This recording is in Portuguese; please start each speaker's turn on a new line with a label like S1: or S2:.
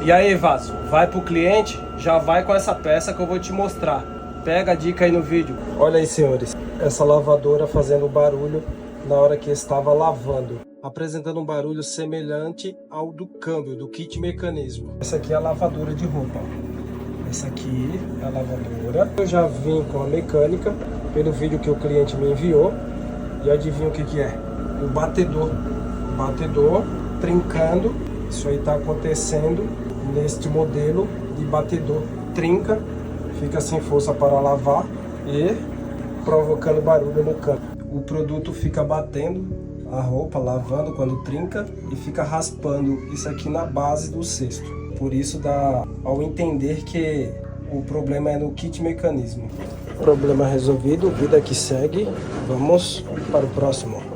S1: E aí, Vaso, vai pro cliente, já vai com essa peça que eu vou te mostrar. Pega a dica aí no vídeo. Olha aí, senhores, essa lavadora fazendo barulho na hora que estava lavando, apresentando um barulho semelhante ao do câmbio, do kit mecanismo. Essa aqui é a lavadora de roupa. Essa aqui é a lavadora. Eu já vim com a mecânica pelo vídeo que o cliente me enviou. E adivinha o que que é? O batedor. O batedor trincando. Isso aí está acontecendo neste modelo de batedor. Trinca, fica sem força para lavar e provocando barulho no câmbio. O produto fica batendo a roupa, lavando quando trinca e fica raspando isso aqui na base do cesto. Por isso dá ao entender que o problema é no kit mecanismo. Problema resolvido, vida que segue. Vamos para o próximo.